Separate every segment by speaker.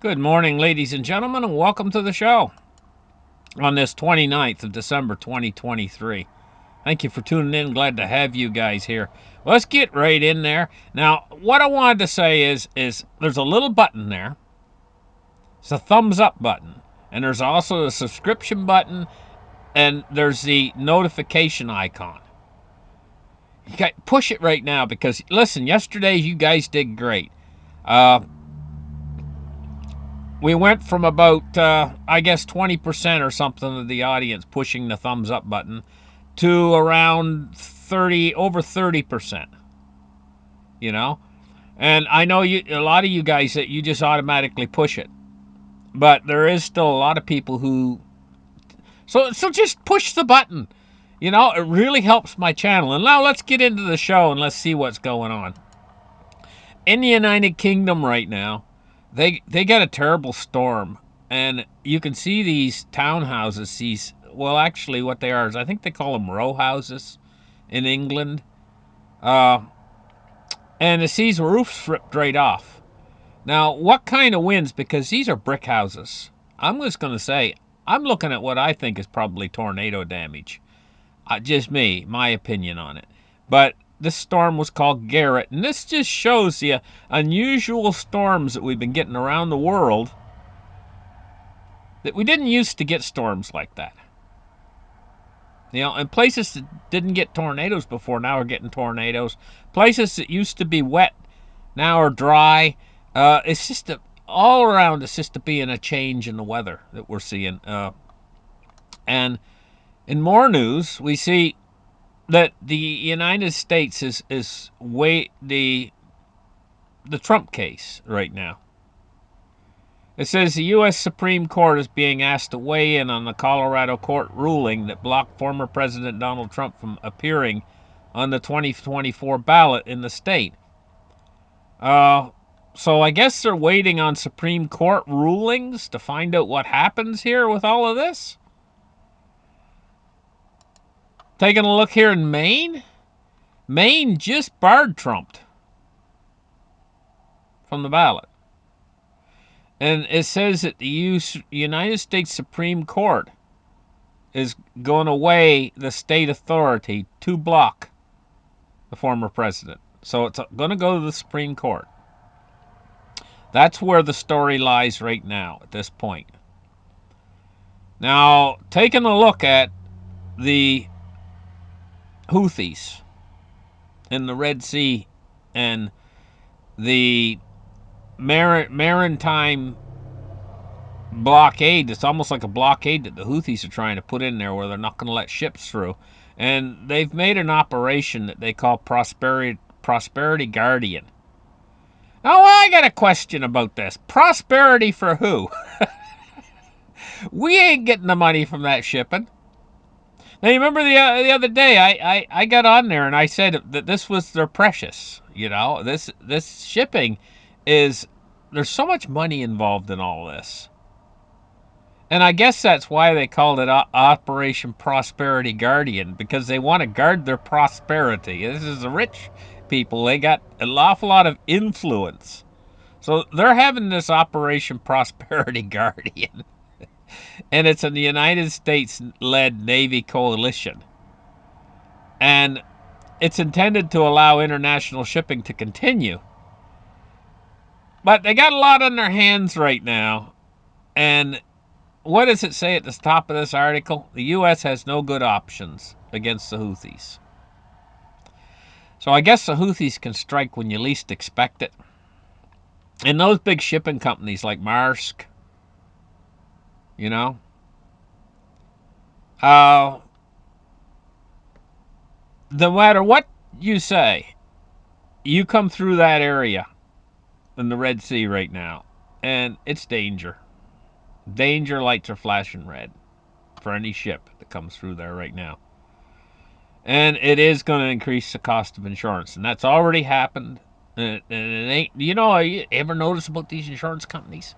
Speaker 1: Good morning, ladies and gentlemen, and welcome to the show on this 29th of December 2023. Thank you for tuning in. Glad to have you guys here. Let's get right in there. Now, what I wanted to say is there's a little button there. It's a thumbs up button. And there's also a subscription button, and there's the notification icon. Push it right now because, listen, yesterday you guys did great. Uh, we went from about, I guess, 20% or something of the audience pushing the thumbs up button to around 30, over 30%, you know? And I know a lot of you guys that you just automatically push it. But there is still a lot of people who, so just push the button. You know, it really helps my channel. And now let's get into the show and let's see what's going on. In the United Kingdom right now, they got a terrible storm, and you can see these townhouses. Well, actually, what they are is I think they call them row houses in England, uh, and it sees roofs ripped right off. Now, what kind of winds? Because these are brick houses. I'm just going to say I'm looking at what I think is probably tornado damage. Just me, my opinion on it. But this storm was called Garrett, and this just shows the unusual storms that we've been getting around the world, that we didn't used to get storms like that. You know, and places that didn't get tornadoes before now are getting tornadoes. Places that used to be wet now are dry. It's just all around. It's just being a change in the weather that we're seeing. And in more news, we see that the United States is the Trump case right now. It says the U.S. Supreme Court is being asked to weigh in on the Colorado court ruling that blocked former President Donald Trump from appearing on the 2024 ballot in the state. So I guess they're waiting on Supreme Court rulings to find out what happens here with all of this. Taking a look here in Maine. Maine just barred Trump from the ballot. And it says that the United States Supreme Court is going to weigh the state authority to block the former president. So it's going to go to the Supreme Court. That's where the story lies right now at this point. Now, taking a look at the Houthis in the Red Sea and the maritime blockade. It's almost like a blockade that the Houthis are trying to put in there where they're not going to let ships through. And they've made an operation that they call Prosperity Guardian. Now, I got a question about this. Prosperity for who? We ain't getting the money from that shipping. Now, you remember the other day, I got on there and I said that this was their precious. You know, this shipping is, there's so much money involved in all this. And I guess that's why they called it Operation Prosperity Guardian, because they want to guard their prosperity. This is the rich people. They got an awful lot of influence. So they're having this Operation Prosperity Guardian. And it's a United States-led Navy coalition. And it's intended to allow international shipping to continue. But they got a lot on their hands right now. And what does it say at the top of this article? The U.S. has no good options against the Houthis. So I guess the Houthis can strike when you least expect it. And those big shipping companies like Maersk, you know, no matter what you say, you come through that area in the Red Sea right now, and it's danger. Danger lights are flashing red for any ship that comes through there right now. And it is going to increase the cost of insurance, and that's already happened. And it ain't, you ever notice about these insurance companies?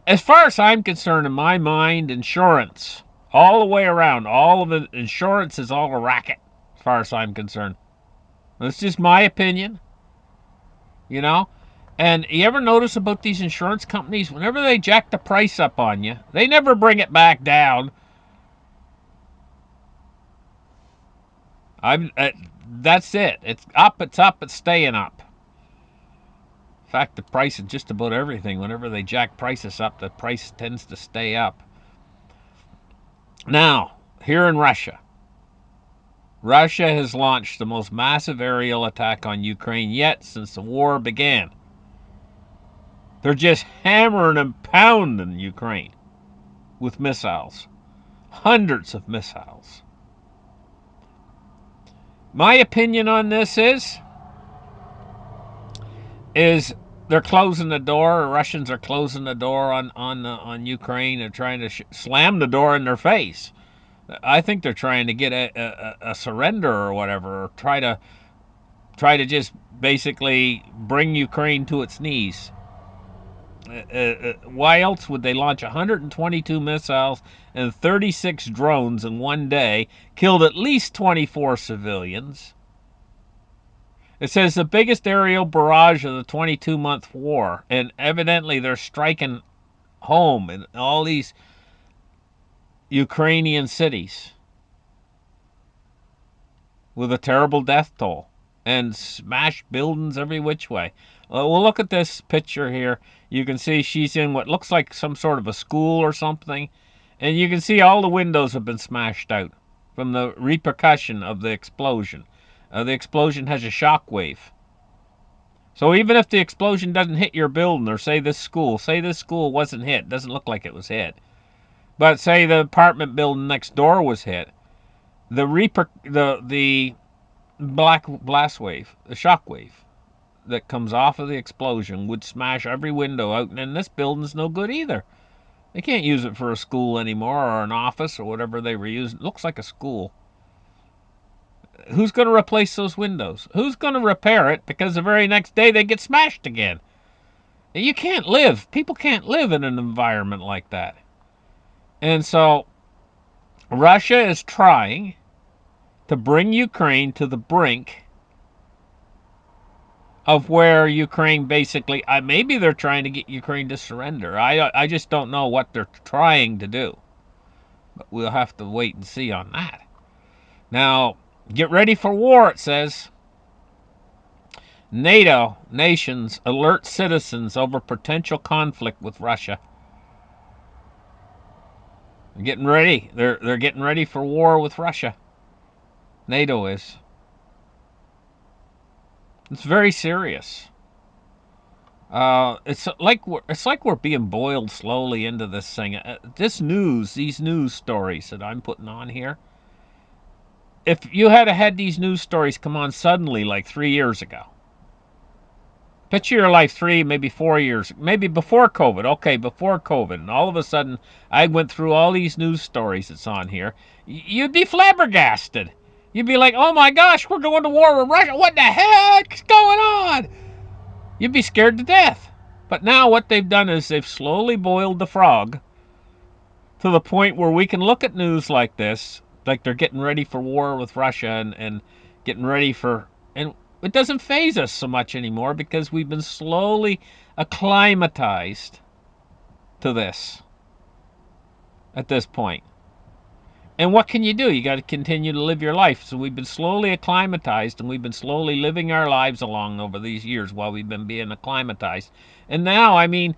Speaker 1: As far as I'm concerned, in my mind, insurance, all the way around, all of it, insurance is all a racket, as far as I'm concerned. That's just my opinion, you know? And you ever notice about these insurance companies? Whenever they jack the price up on you, they never bring it back down. I'm. That's it. It's up. It's up. It's staying up. In fact, the price of just about everything, whenever they jack prices up, the price tends to stay up. Now, here in Russia, Russia has launched the most massive aerial attack on Ukraine yet since the war began. They're just hammering and pounding Ukraine with missiles, hundreds of missiles. My opinion on this is they're closing the door. Or Russians are closing the door on Ukraine and trying to slam the door in their face. I think they're trying to get a surrender or whatever, or try to just basically bring Ukraine to its knees. Why else would they launch 122 missiles and 36 drones in one day, killed at least 24 civilians? It says the biggest aerial barrage of the 22-month war, and evidently they're striking home in all these Ukrainian cities with a terrible death toll and smashed buildings every which way. Well, look at this picture here. You can see she's in what looks like some sort of a school or something, and you can see all the windows have been smashed out from the repercussion of the explosion. The explosion has a shock wave. So even if the explosion doesn't hit your building, or say this school wasn't hit, doesn't look like it was hit, but say the apartment building next door was hit, the black blast wave, the shock wave that comes off of the explosion would smash every window out, and this building's no good either. They can't use it for a school anymore, or an office, or whatever they were using. It looks like a school. Who's going to replace those windows? Who's going to repair it? Because the very next day they get smashed again. You can't live. People can't live in an environment like that. And so Russia is trying to bring Ukraine to the brink of where Ukraine basically, maybe they're trying to get Ukraine to surrender. I just don't know what they're trying to do. But we'll have to wait and see on that. Now, get ready for war, it says. NATO nations alert citizens over potential conflict with Russia. They're getting ready. They're getting ready for war with Russia. NATO is. It's very serious. It's like we're being boiled slowly into this thing. These news stories that I'm putting on here. If you had these news stories come on suddenly, like 3 years ago, picture your life 3, maybe 4 years, maybe before COVID. Okay, before COVID, and all of a sudden I went through all these news stories that's on here. You'd be flabbergasted. You'd be like, "Oh my gosh, we're going to war with Russia. What the heck's going on?" You'd be scared to death. But now what they've done is they've slowly boiled the frog to the point where we can look at news like this, like they're getting ready for war with Russia and getting ready for... And it doesn't faze us so much anymore because we've been slowly acclimatized to this at this point. And what can you do? You got to continue to live your life. So we've been slowly acclimatized, and we've been slowly living our lives along over these years while we've been being acclimatized. And now, I mean,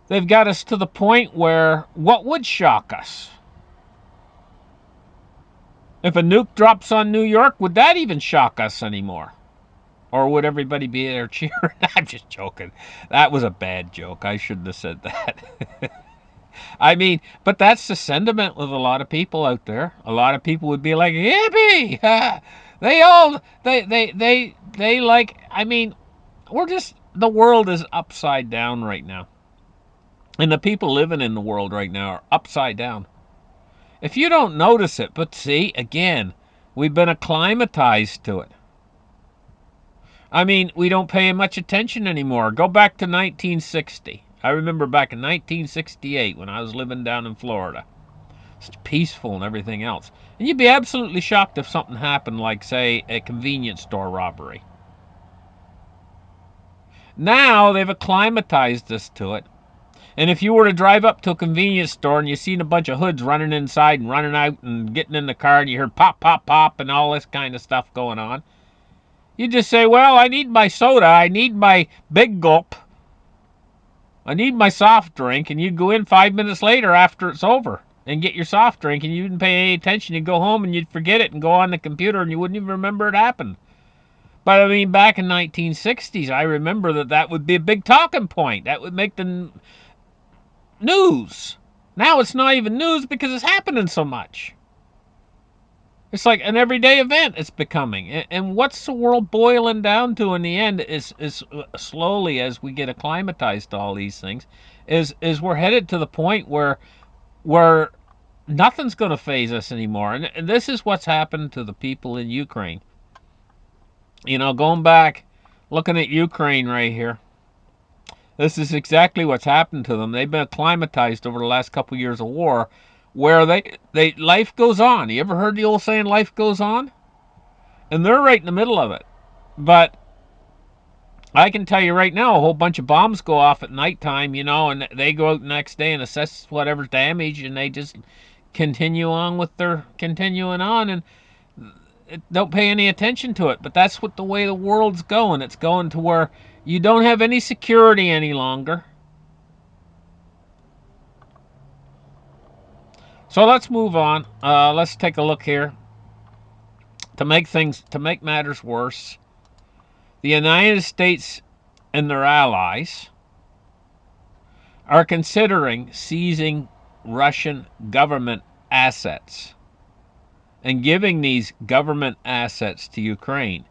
Speaker 1: they've got us to the point where what would shock us? If a nuke drops on New York, would that even shock us anymore? Or would everybody be there cheering? I'm just joking. That was a bad joke. I shouldn't have said that. I mean, but that's the sentiment with a lot of people out there. A lot of people would be like, "Yippee!" They like. I mean, the world is upside down right now, and the people living in the world right now are upside down. If you don't notice it, but see, again, we've been acclimatized to it. I mean, we don't pay much attention anymore. Go back to 1960. I remember back in 1968 when I was living down in Florida. It's peaceful and everything else. And you'd be absolutely shocked if something happened, like, say, a convenience store robbery. Now they've acclimatized us to it. And if you were to drive up to a convenience store and you seen a bunch of hoods running inside and running out and getting in the car and you heard pop, pop, pop and all this kind of stuff going on, you just say, well, I need my soda, I need my big gulp, I need my soft drink, and you go in 5 minutes later after it's over and get your soft drink, and you didn't pay any attention. You'd go home and you'd forget it and go on the computer and you wouldn't even remember it happened. But I mean, back in 1960s, I remember that would be a big talking point. That would make the news. Now it's not even news because it's happening so much. It's like an everyday event it's becoming. And what's the world boiling down to in the end is slowly, as we get acclimatized to all these things, is we're headed to the point where nothing's going to phase us anymore. And this is what's happened to the people in Ukraine. You know, going back, looking at Ukraine right here, this is exactly what's happened to them. They've been acclimatized over the last couple of years of war, where they life goes on. You ever heard the old saying, "Life goes on"? And they're right in the middle of it. But I can tell you right now, a whole bunch of bombs go off at nighttime, you know, and they go out the next day and assess whatever's damage, and they just continue on with their continuing on, and don't pay any attention to it. But that's what the way the world's going. It's going to where you don't have any security any longer. So let's move on. Let's take a look here. To make matters worse, the United States and their allies are considering seizing Russian government assets and giving these government assets to Ukraine.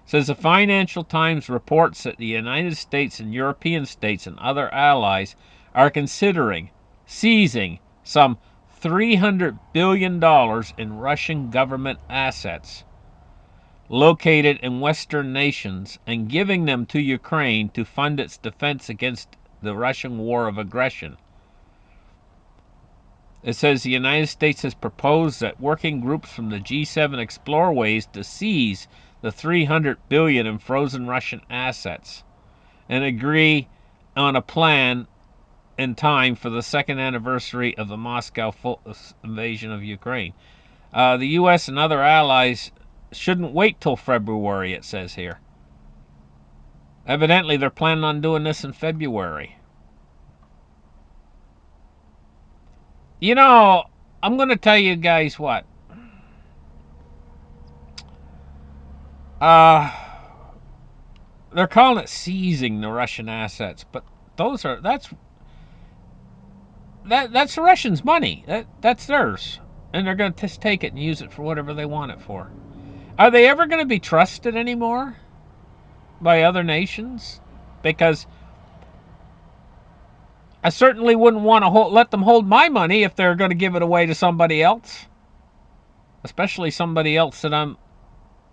Speaker 1: It says the Financial Times reports that the United States and European states and other allies are considering seizing some $300 billion in Russian government assets located in Western nations and giving them to Ukraine to fund its defense against the Russian war of aggression. It says the United States has proposed that working groups from the G7 explore ways to seize the $300 billion in frozen Russian assets and agree on a plan in time for the second anniversary of the Moscow invasion of Ukraine. The U.S. and other allies shouldn't wait till February, it says here. Evidently, they're planning on doing this in February. You know, I'm going to tell you guys what. They're calling it seizing the Russian assets, but that's the Russians' money. That's theirs, and they're going to just take it and use it for whatever they want it for. Are they ever going to be trusted anymore by other nations? Because I certainly wouldn't want to let them hold my money if they're going to give it away to somebody else, especially somebody else that I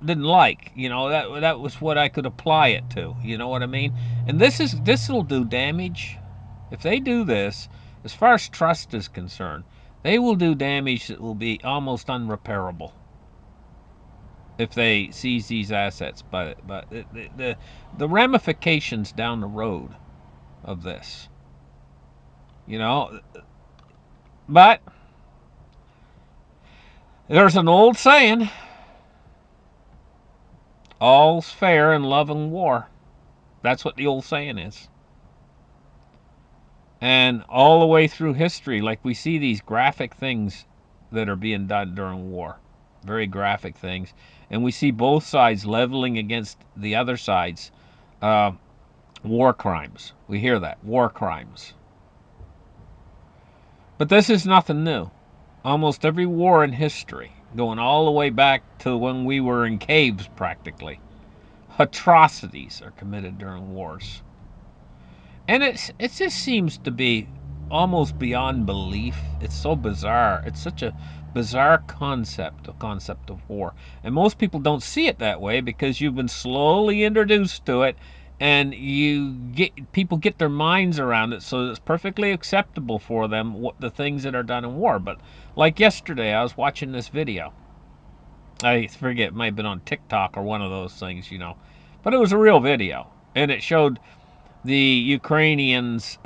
Speaker 1: didn't like. You know, that was what I could apply it to. You know what I mean? And this will do damage. If they do this, as far as trust is concerned, they will do damage that will be almost unrepairable if they seize these assets. But the ramifications down the road of this, you know. But there's an old saying: all's fair in love and war. That's what the old saying is. And all the way through history, like we see these graphic things that are being done during war, very graphic things, and we see both sides leveling against the other side's war crimes. We hear that, war crimes. But this is nothing new. Almost every war in history, going all the way back to when we were in caves practically, atrocities are committed during wars. And it just seems to be almost beyond belief. It's so bizarre. It's such a bizarre concept of war. And most people don't see it that way because you've been slowly introduced to it, and people get their minds around it, so it's perfectly acceptable for them what the things that are done in war. But like yesterday, I was watching this video. I forget, it might have been on TikTok or one of those things, you know. But it was a real video, and it showed the Ukrainians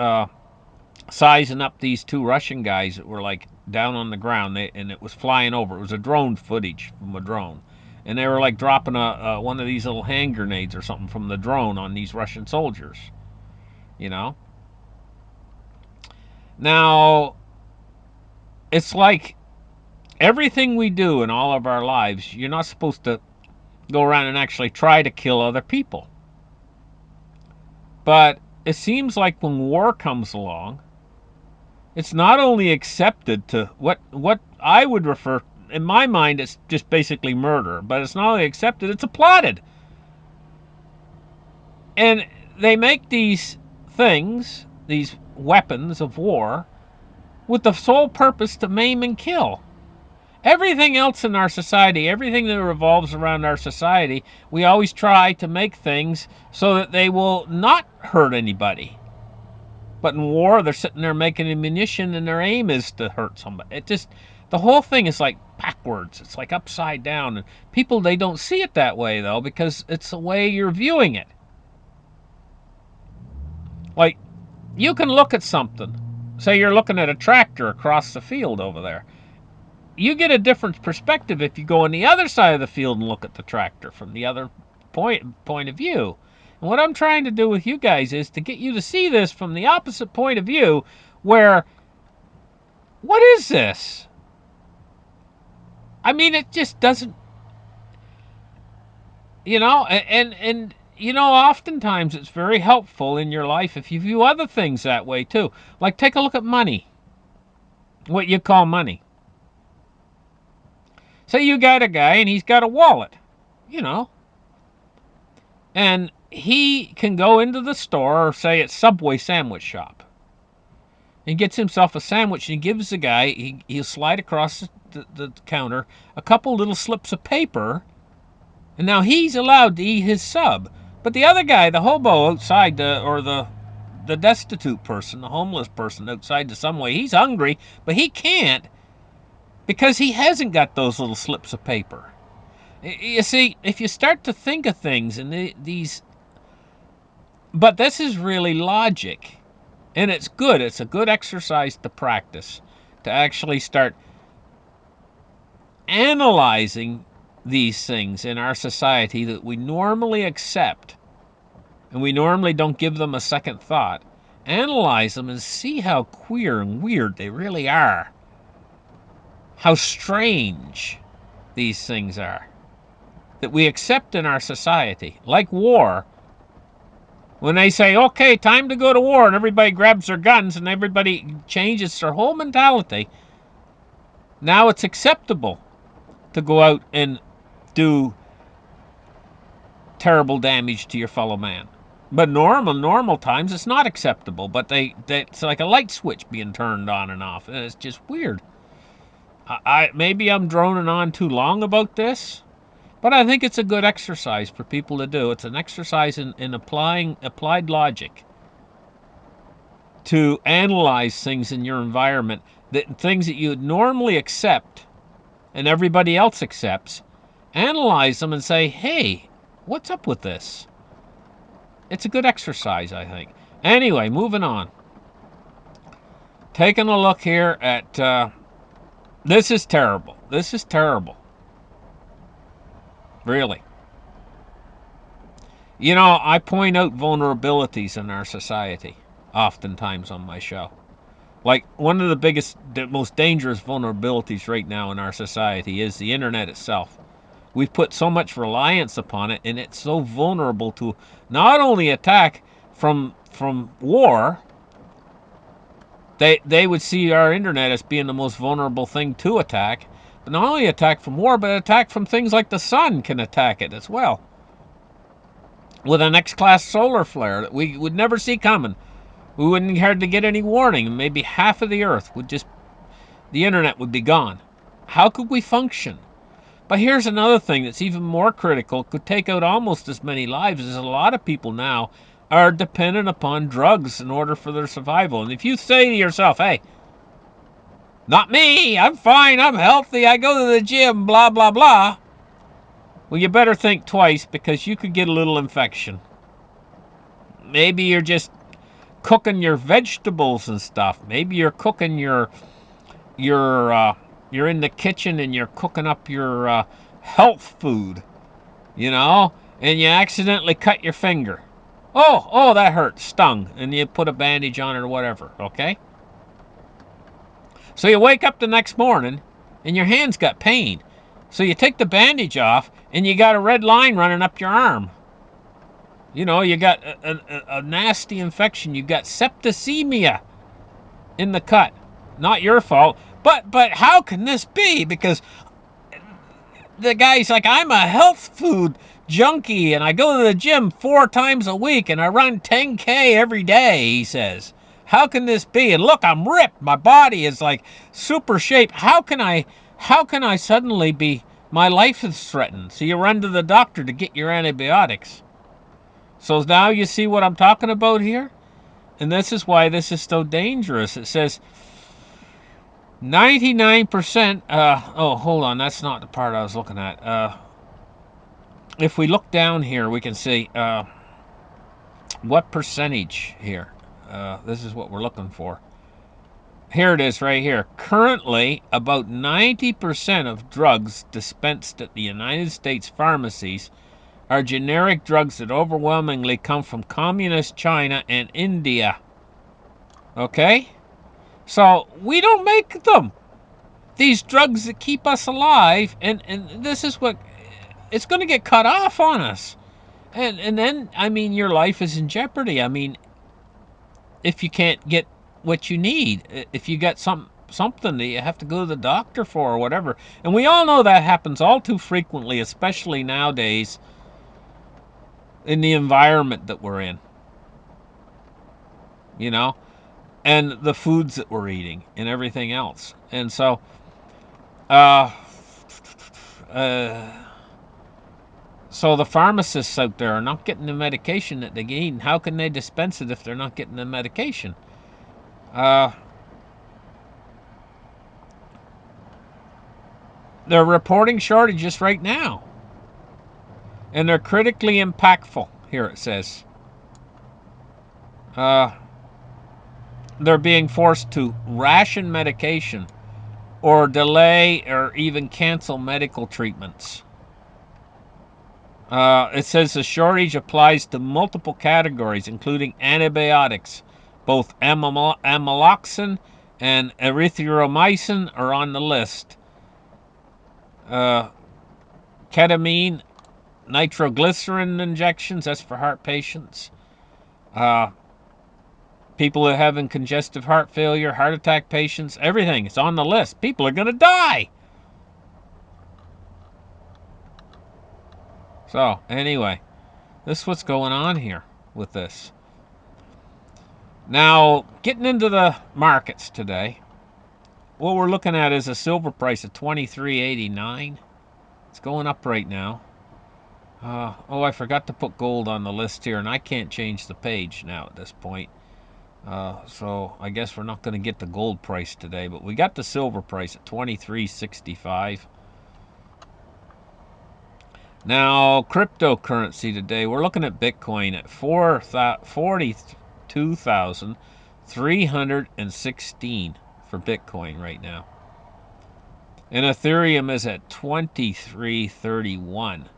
Speaker 1: sizing up these two Russian guys that were like down on the ground, and it was flying over. It was a drone footage from a drone, and they were like dropping one of these little hand grenades or something from the drone on these Russian soldiers. You know, now it's like everything we do in all of our lives, you're not supposed to go around and actually try to kill other people. But it seems like when war comes along, it's not only accepted to what I would refer, in my mind, it's just basically murder, but it's not only accepted, it's applauded. And they make these things, these weapons of war, with the sole purpose to maim and kill. Everything else in our society, everything that revolves around our society, we always try to make things so that they will not hurt anybody. But in war, they're sitting there making ammunition, and their aim is to hurt somebody. It just, the whole thing is like backwards. It's like upside down. And people, they don't see it that way, though, because it's the way you're viewing it. Like, you can look at something. Say you're looking at a tractor across the field over there. You get a different perspective if you go on the other side of the field and look at the tractor from the other point of view. And what I'm trying to do with you guys is to get you to see this from the opposite point of view, where, what is this? I mean, it just doesn't, and oftentimes it's very helpful in your life if you view other things that way too. Like, take a look at money, what you call money. Say you got a guy and he's got a wallet, and he can go into the store, or say it's Subway sandwich shop, and gets himself a sandwich, and he gives the guy, he'll slide across the counter a couple little slips of paper, and now he's allowed to eat his sub. But the other guy, the hobo outside, the destitute person, the homeless person outside the Subway, he's hungry, but he can't because he hasn't got those little slips of paper. You see, if you start to think of things in these, but this is really logic, and it's good. It's a good exercise to practice, to actually start analyzing these things in our society that we normally accept, and we normally don't give them a second thought. Analyze them and see how queer and weird they really are. How strange these things are that we accept in our society. Like war. When they say, okay, time to go to war, and everybody grabs their guns and everybody changes their whole mentality. Now it's acceptable to go out and do terrible damage to your fellow man. But normal times it's not acceptable. But it's like a light switch being turned on and off, and it's just weird. Maybe I'm droning on too long about this, but I think it's a good exercise for people to do. It's an exercise in applied logic to analyze things in your environment, things that you normally accept and everybody else accepts. Analyze them and say, hey, what's up with this? It's a good exercise, I think. Anyway, moving on. Taking a look here at, this is terrible. This is terrible. Really. I point out vulnerabilities in our society, oftentimes on my show. Like, one of the most dangerous vulnerabilities right now in our society is the internet itself. We've put so much reliance upon it, and it's so vulnerable to not only attack from war. They would see our internet as being the most vulnerable thing to attack, but not only attack from war, but attack from things like the sun can attack it as well. With an X-class solar flare that we would never see coming. We wouldn't hardly get any warning, and maybe half of the earth the internet would be gone. How could we function? But here's another thing that's even more critical, could take out almost as many lives, as a lot of people now are dependent upon drugs in order for their survival. And if you say to yourself, hey, not me, I'm fine, I'm healthy, I go to the gym, blah, blah, blah, well, you better think twice, because you could get a little infection. Maybe you're just cooking your vegetables and stuff. Maybe you're cooking your you're in the kitchen and you're cooking up your health food, you know, and you accidentally cut your finger. Oh, that hurt, stung, and you put a bandage on it or whatever, okay? So you wake up the next morning and your hand's got pain. So you take the bandage off and you got a red line running up your arm. You know, you got a nasty infection. You got septicemia in the cut. Not your fault. But how can this be? Because the guy's like, I'm a health food junkie and I go to the gym 4 times a week and I run 10K every day, he says. How can this be? And look, I'm ripped. My body is like super shape. How can I suddenly be, my life is threatened? So you run to the doctor to get your antibiotics. So now you see what I'm talking about here? And this is why this is so dangerous. It says 99%, oh, hold on, that's not the part I was looking at. If we look down here, we can see what percentage here. This is what we're looking for. Here it is right here. Currently, about 90% of drugs dispensed at the United States pharmacies are generic drugs that overwhelmingly come from communist China and India. Okay? So, we don't make them. These drugs that keep us alive, and this is what, it's going to get cut off on us. And then, I mean, your life is in jeopardy. I mean, if you can't get what you need, if you got something that you have to go to the doctor for or whatever. And we all know that happens all too frequently, especially nowadays in the environment that we're in, you know, and the foods that we're eating and everything else. And so, so the pharmacists out there are not getting the medication that they need. And how can they dispense it if they're not getting the medication? They're reporting shortages right now. And they're critically impactful, here it says. They're being forced to ration medication or delay or even cancel medical treatments. It says the shortage applies to multiple categories, including antibiotics. Both amyloxin and erythromycin are on the list. Ketamine, nitroglycerin injections, that's for heart patients. People who are having congestive heart failure, heart attack patients, everything is on the list. People are going to die. So, anyway, this is what's going on here with this. Now, getting into the markets today, what we're looking at is a silver price of $23.89. It's going up right now. Oh, I forgot to put gold on the list here, and I can't change the page now at this point. So I guess we're not going to get the gold price today, but we got the silver price at $23.65. Now, cryptocurrency today, we're looking at Bitcoin at 42,316 for Bitcoin right now. And Ethereum is at 2331.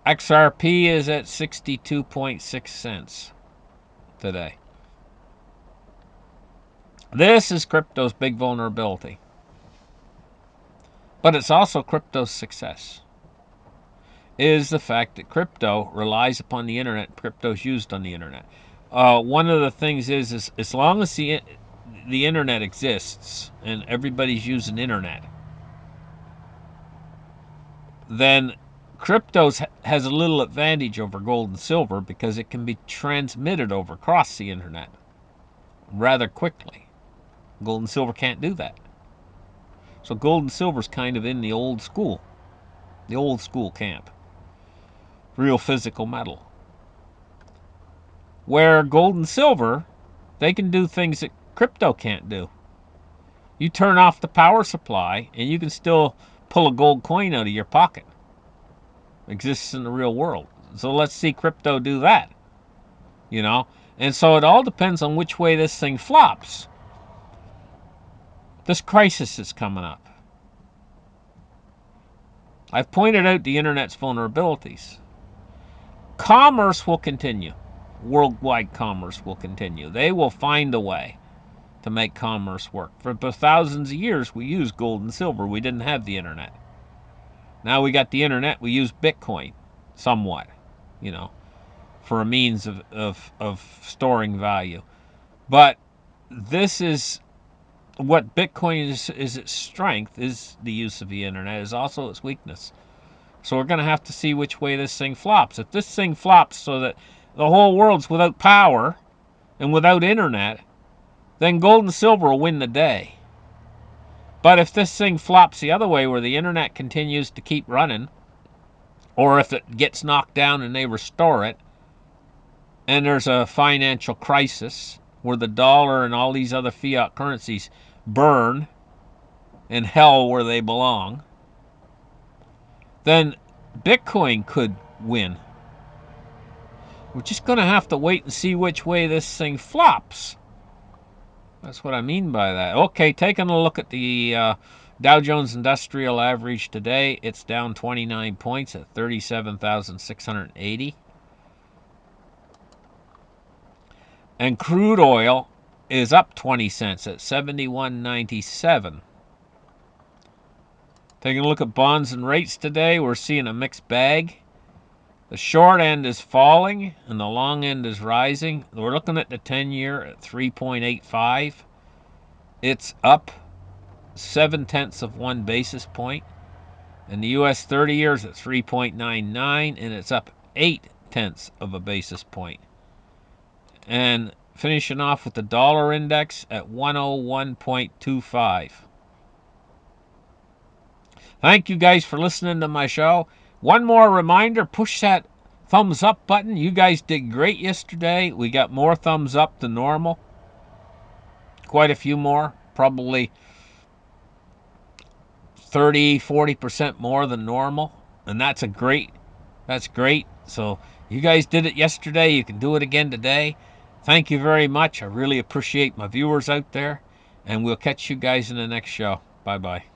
Speaker 1: XRP is at 62.6 cents today. This is crypto's big vulnerability. But it's also crypto's success. Is the fact that crypto relies upon the internet. Crypto's used on the internet. One of the things is as long as the internet exists and everybody's using internet, then crypto has a little advantage over gold and silver because it can be transmitted over across the internet rather quickly. Gold and silver can't do that. So gold and silver's kind of in the old school camp. Real physical metal. Where gold and silver, they can do things that crypto can't do. You turn off the power supply and you can still pull a gold coin out of your pocket. It exists in the real world. So let's see crypto do that, you know? And so it all depends on which way this thing flops. This crisis is coming up. I've pointed out the internet's vulnerabilities. Commerce will continue. Worldwide commerce will continue. They will find a way to make commerce work. For thousands of years, we used gold and silver. We didn't have the internet. Now we got the internet, we use Bitcoin somewhat, you know, for a means of storing value. But this is what Bitcoin is its strength, is the use of the internet, is also its weakness. So we're going to have to see which way this thing flops. If this thing flops so that the whole world's without power and without internet, then gold and silver will win the day. But if this thing flops the other way, where the internet continues to keep running, or if it gets knocked down and they restore it, and there's a financial crisis where the dollar and all these other fiat currencies burn in hell where they belong, then Bitcoin could win. We're just going to have to wait and see which way this thing flops. That's what I mean by that. Okay, taking a look at the Dow Jones Industrial Average today, it's down 29 points at 37,680. And crude oil is up 20 cents at 71.97. Taking a look at bonds and rates today, we're seeing a mixed bag. The short end is falling and the long end is rising. We're looking at the 10-year at 3.85. It's up 0.7 basis point. And the US 30 years at 3.99, and it's up 0.8 basis point. And finishing off with the dollar index at 101.25. Thank you guys for listening to my show. One more reminder, push that thumbs up button. You guys did great yesterday. We got more thumbs up than normal. Quite a few more. Probably 30-40% more than normal. And that's great. So you guys did it yesterday. You can do it again today. Thank you very much. I really appreciate my viewers out there. And we'll catch you guys in the next show. Bye-bye.